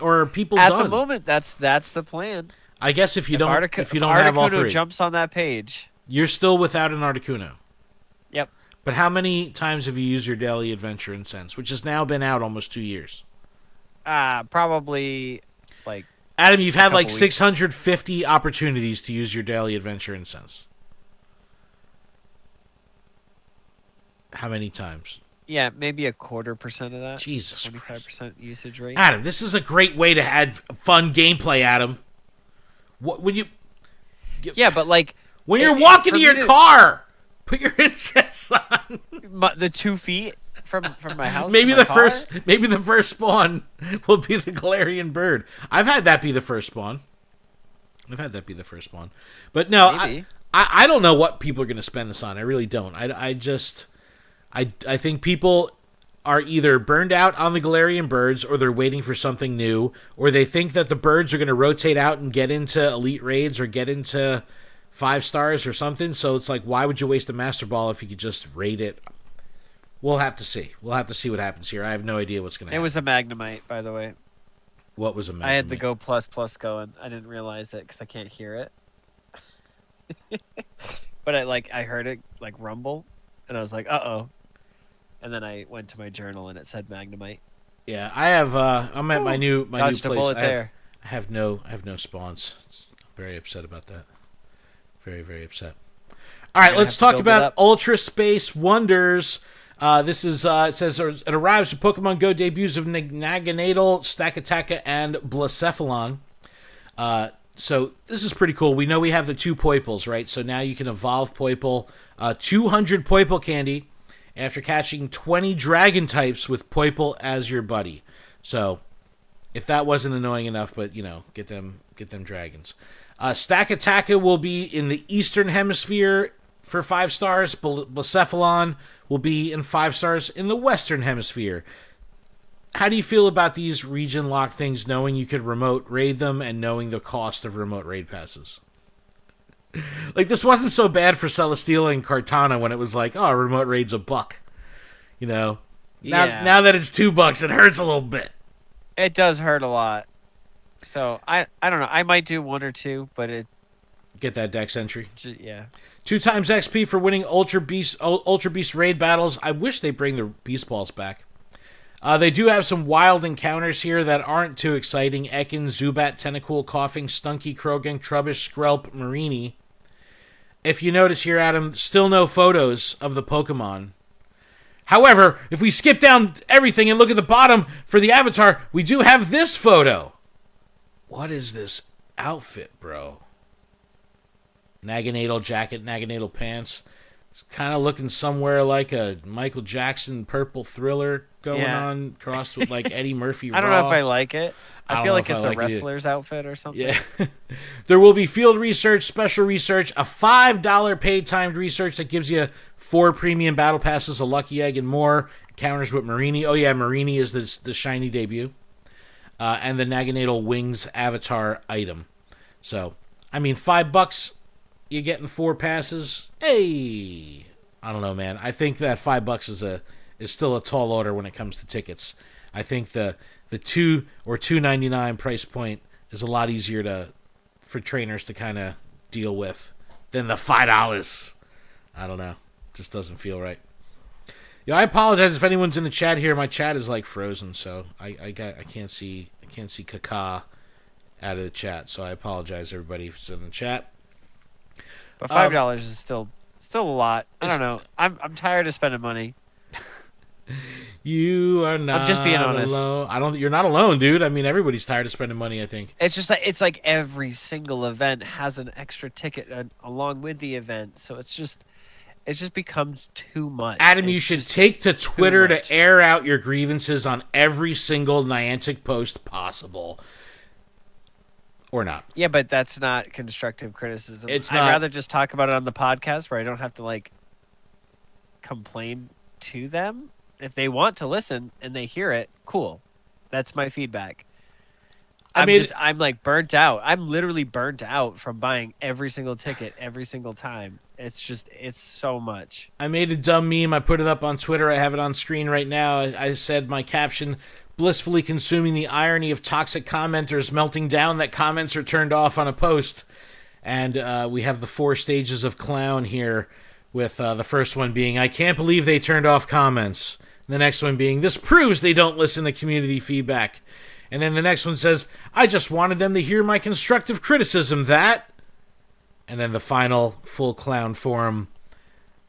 Or are people done? At the moment, that's the plan. I guess if you don't have all three. Jumps on that page. You're still without an Articuno. Yep. But how many times have you used your Daily Adventure Incense, which has now been out almost 2 years? Probably like... Adam, you've had like weeks. 650 opportunities to use your Daily Adventure Incense. How many times? Yeah, maybe 0.25% of that. Jesus 25% Christ. usage rate. Adam, this is a great way to add fun gameplay, Adam. When you... Yeah, but like... When you're walking to your car... Put your incense on. The 2 feet from my house. Maybe the first spawn will be the Galarian Bird. I've had that be the first spawn. But no, I don't know what people are going to spend this on. I really don't. I think people are either burned out on the Galarian Birds, or they're waiting for something new, or they think that the birds are going to rotate out and get into elite raids or get into 5 stars or something. So it's like, why would you waste a Master Ball if you could just raid it? We'll have to see. We'll have to see what happens here. I have no idea what's going to happen. It was a Magnemite, by the way. What was a Magnemite? I had the Go Plus going. I didn't realize it because I can't hear it. But I heard it like rumble, and I was like, uh-oh. And then I went to my journal and it said Magnemite. Yeah, I have. I'm at my new Dodged a place. bullet there. I have no spawns. I'm very upset about that. Very, very upset. All right, let's talk about Ultra Space Wonders. This is it says it arrives with Pokemon Go debuts of Naganadel, Stakataka, and Blacephalon. So this is pretty cool. We know we have the 2 Poiples, right? So now you can evolve Poiple. 200 Poiple candy after catching 20 Dragon types with Poiple as your buddy. So if that wasn't annoying enough, but get them dragons. Stakataka will be in the Eastern Hemisphere for 5 stars. Blacephalon will be in 5 stars in the Western Hemisphere. How do you feel about these region lock things, knowing you could remote raid them and knowing the cost of remote raid passes? Like, this wasn't so bad for Celesteela and Kartana when it was like, oh, remote raid's $1. Now that it's $2, it hurts a little bit. It does hurt a lot. So I don't know. I might do 1 or 2, but it get that dex entry. Yeah. 2 times XP for winning Ultra Beast raid battles. I wish they bring the Beast Balls back. They do have some wild encounters here that aren't too exciting. Ekans, Zubat, Tentacool, Coughing, Stunky, Krogan, Trubbish, Skrelp, Marini. If you notice here, Adam, still no photos of the Pokemon. However, if we skip down everything and look at the bottom for the avatar, we do have this photo. What is this outfit, bro? Naganadel jacket, Naganadel pants. It's kind of looking somewhere like a Michael Jackson purple Thriller going on, crossed with like Eddie Murphy Raw. I don't know if I like it. I feel like it's a like wrestler's outfit or something. Yeah. There will be field research, special research, a $5 paid timed research that gives you 4 premium battle passes, a lucky egg, and more. Counters with Marini. Oh, yeah, Marini is the shiny debut. And the Naganadel Wings avatar item. So, I mean, $5, you're getting 4 passes. Hey! I don't know, man. I think that $5 is still a tall order when it comes to tickets. I think the $2 or $2.99 price point is a lot easier for trainers to kind of deal with than the $5. I don't know. Just doesn't feel right. Yeah, I apologize if anyone's in the chat here. My chat is like frozen, so I can't see Kaka out of the chat. So I apologize everybody who's in the chat. But $5 is still a lot. I don't know. I'm tired of spending money. You are not. I'm just being honest. Alone. You're not alone, dude. I mean, everybody's tired of spending money. I think It's just like every single event has an extra ticket along with the event, so it just becomes too much. Adam, you should take to Twitter to air out your grievances on every single Niantic post possible. Or not. Yeah, but that's not constructive criticism. It's I'd not. rather just talk about it on the podcast where I don't have to like complain to them. If they want to listen and they hear it, cool. That's my feedback. I'm like burnt out. I'm literally burnt out from buying every single ticket every single time. It's so much. I made a dumb meme. I put it up on Twitter. I have it on screen right now. I said my caption, blissfully consuming the irony of toxic commenters melting down that comments are turned off on a post. And we have the 4 stages of clown here, with the first one being, I can't believe they turned off comments. The next one being, this proves they don't listen to community feedback. And then the next one says, I just wanted them to hear my constructive criticism, that. And then the final full clown forum,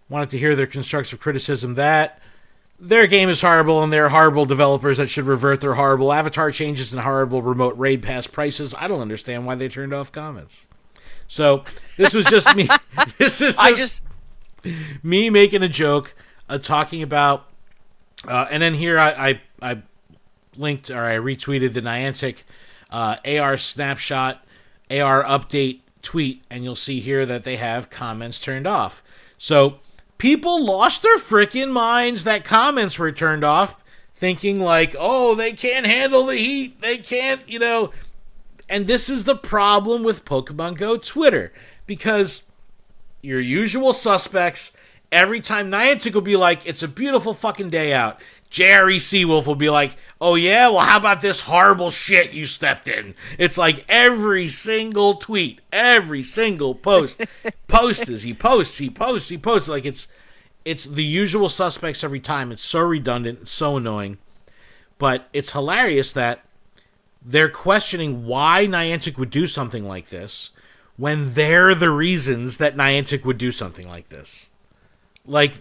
wanted to hear their constructive criticism, that. Their game is horrible and they're horrible developers that should revert their horrible avatar changes and horrible remote raid pass prices. I don't understand why they turned off comments. So this was just me. This is just me making a joke, talking about, and then here I linked, or I retweeted the Niantic AR snapshot, AR update tweet, and you'll see here that they have comments turned off. So people lost their freaking minds that comments were turned off, thinking like, oh, they can't handle the heat, they can't, and this is the problem with Pokemon Go Twitter, because your usual suspects, every time Niantic will be like, it's a beautiful fucking day out, Jerry Seawolf will be like, oh yeah, well how about this horrible shit you stepped in? It's like every single tweet, every single post, he posts. Like it's the usual suspects every time. It's so redundant, it's so annoying. But it's hilarious that they're questioning why Niantic would do something like this when they're the reasons that Niantic would do something like this. Like,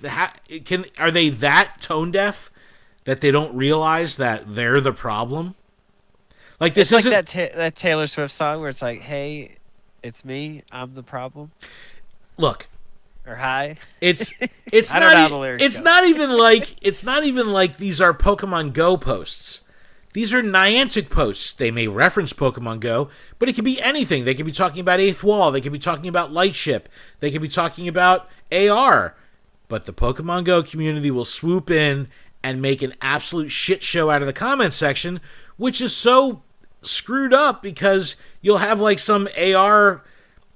are they that tone deaf that they don't realize that they're the problem? Like, this isn't like that Taylor Swift song where it's like, "Hey, it's me, I'm the problem." Look, or hi. It's I don't know how the lyrics it's go. not even like these are Pokemon Go posts. These are Niantic posts. They may reference Pokemon Go, but it could be anything. They could be talking about Eighth Wall. They could be talking about Lightship. They could be talking about AR. But the Pokemon Go community will swoop in and make an absolute shit show out of the comment section, which is so screwed up because you'll have like some AR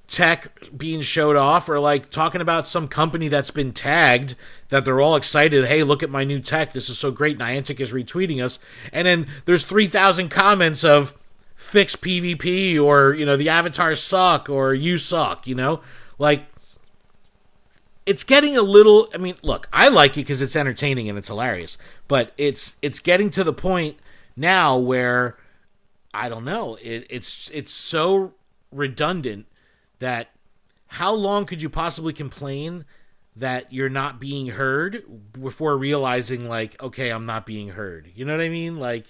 tech being showed off, or like talking about some company that's been tagged that they're all excited, hey, look at my new tech, this is so great, Niantic is retweeting us, and then there's 3,000 comments of fix PvP, or the avatars suck, or you suck, like it's getting a little. I mean, look, I like it because it's entertaining and it's hilarious, but it's getting to the point now where I don't know. It's so redundant that how long could you possibly complain that you're not being heard before realizing like, okay, I'm not being heard. You know what I mean? Like,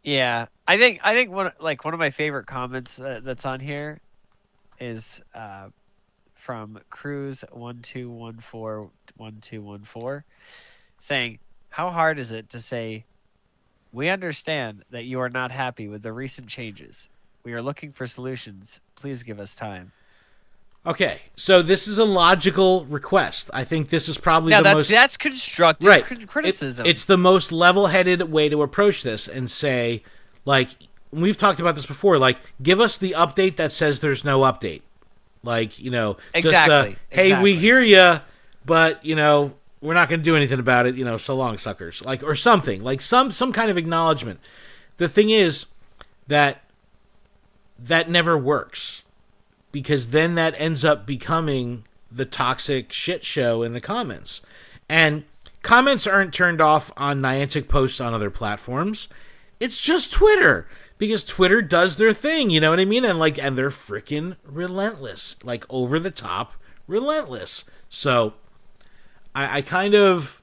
Yeah, I think one of my favorite comments that's on here is from Cruz12141214 saying, "How hard is it to say we understand that you are not happy with the recent changes. We are looking for solutions. Please give us time." okay, so this is a logical request. I think this is probably Now the most that's constructive right criticism. It's the most level-headed way to approach this and say, like, we've talked about this before. Like, give us the update that says there's no update. Like, you know, Exactly. just hey, we hear you, but you know, we're not going to do anything about it. You know, so long, suckers. Like, or something like some kind of acknowledgement. The thing is that never works. Because then that ends up becoming the toxic shit show in the comments. And comments aren't turned off on Niantic posts on other platforms. It's just Twitter. Because Twitter does their thing, you know what I mean? And they're freaking relentless. Like, over the top relentless. So I kind of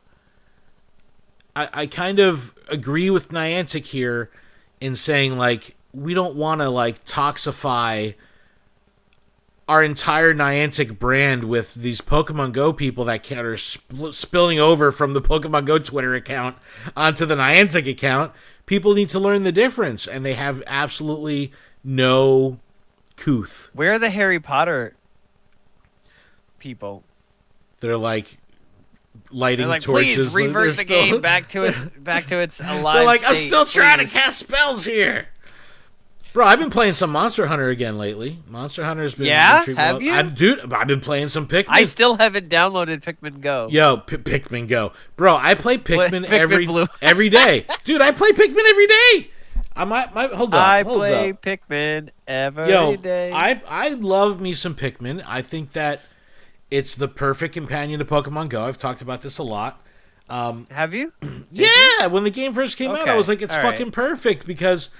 agree with Niantic here in saying, like, we don't want to like toxify our entire Niantic brand with these Pokemon Go people that are spilling over from the Pokemon Go Twitter account onto the Niantic account. People need to learn the difference, and they have absolutely no couth. Where are the Harry Potter people? They're like lighting They're like, torches. please revert the game back to its alive. They're like, I'm state, still trying to please." cast spells here. Bro, I've been playing some Monster Hunter again lately. Monster Hunter's been... Yeah? been Have you? I've been playing some Pikmin. I still haven't downloaded Pikmin Go. Yo, Pikmin Go. Bro, I play Pikmin, Pikmin Blue. every day. Dude, I play Pikmin every day. Hold up. I play Pikmin every day. I love me some Pikmin. I think that it's the perfect companion to Pokemon Go. I've talked about this a lot. Have you? Yeah, when the game first came out, I Okay, was like, it's all fucking right. perfect because...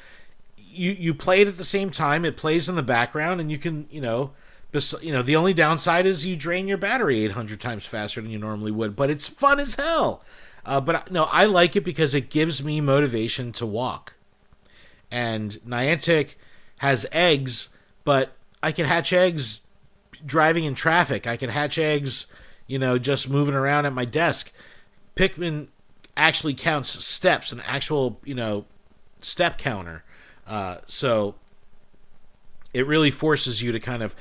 You play it at the same time. It plays in the background, and you can, the only downside is you drain your battery 800 times faster than you normally would. But it's fun as hell. I like it because it gives me motivation to walk. And Niantic has eggs, but I can hatch eggs driving in traffic. I can hatch eggs, just moving around at my desk. Pikmin actually counts steps, an actual, step counter. So it really forces you to kind of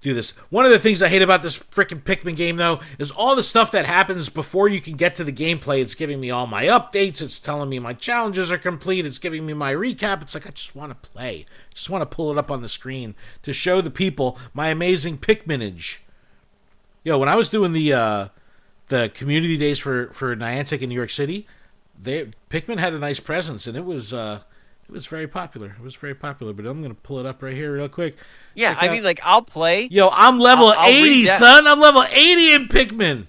do this. One of the things I hate about this freaking Pikmin game, though, is all the stuff that happens before you can get to the gameplay. It's giving me all my updates. It's telling me my challenges are complete. It's giving me my recap. It's like, I just want to play. I just want to pull it up on the screen to show the people my amazing Pikminage. Yo, when I was doing the community days for Niantic in New York City, Pikmin had a nice presence, and it was very popular. It was very popular, but I'm going to pull it up right here real quick. Yeah, Check out- I'll play. Yo, I'm level I'll 80, read that. son. I'm level 80 in Pikmin.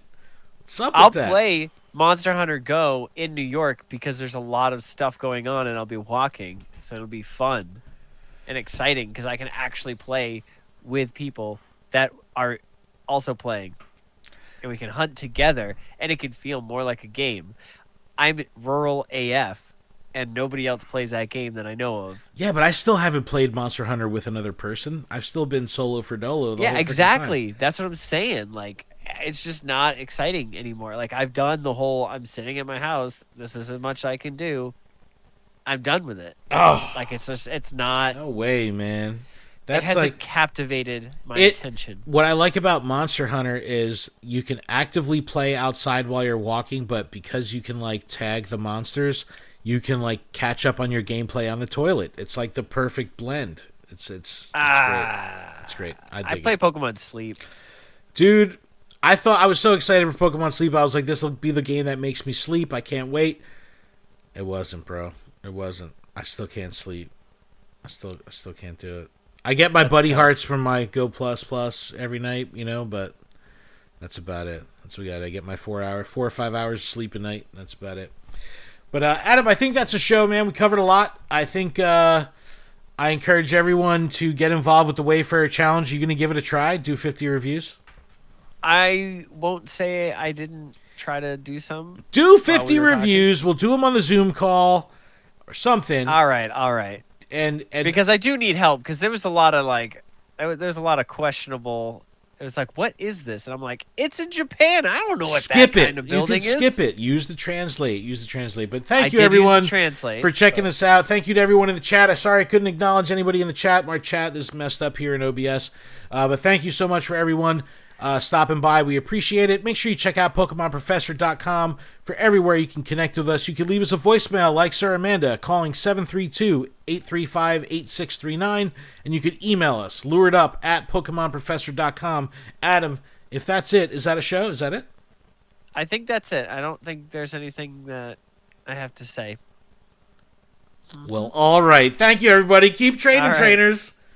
What's up I'll with that? play Monster Hunter Go in New York because there's a lot of stuff going on, and I'll be walking, so it'll be fun and exciting because I can actually play with people that are also playing, and we can hunt together, and it can feel more like a game. I'm rural AF. And nobody else plays that game that I know of. Yeah, but I still haven't played Monster Hunter with another person. I've still been solo for Dolo. The whole freaking Exactly. time. That's what I'm saying. Like, it's just not exciting anymore. Like, I've done the whole, I'm sitting at my house. This is as much I can do. I'm done with it. Oh, Like, it's not. no way, man. It That's hasn't like captivated my attention. What I like about Monster Hunter is you can actively play outside while you're walking, but because you can like tag the monsters, you can like catch up on your gameplay on the toilet. It's like the perfect blend. It's great. It's great. I play Pokemon Sleep. Dude, I was so excited for Pokemon Sleep. I was like, this will be the game that makes me sleep. I can't wait. It wasn't, bro. It wasn't. I still can't sleep. I still can't do it. I get my buddy hearts from my Go Plus every night, but That's about it. That's what we got. I get my 4 or 5 hours of sleep a night. That's about it. But Adam, I think that's a show, man. We covered a lot. I think I encourage everyone to get involved with the Wayfarer Challenge. You going to give it a try? Do 50 reviews? I won't say I didn't try to do some. Do 50 reviews. We'll do them on the Zoom call or something. All right. And because I do need help, because there was a lot of there's a lot of questionable. It was like, what is this? And I'm like, it's in Japan. I don't know what that kind of building is. You can skip it. Use the translate. But thank you, everyone, for checking us out. Thank you to everyone in the chat. Sorry I couldn't acknowledge anybody in the chat. My chat is messed up here in OBS. But thank you so much for everyone stopping by. We appreciate it. Make sure you check out PokemonProfessor.com for everywhere you can connect with us. You can leave us a voicemail like Sir Amanda, calling 732-835-8639, and you can email us, LuredUp at PokemonProfessor.com. Adam, if that's it, is that a show? Is that it? I think that's it. I don't think there's anything that I have to say. Well, all right. Thank you, everybody. Keep training, trainers.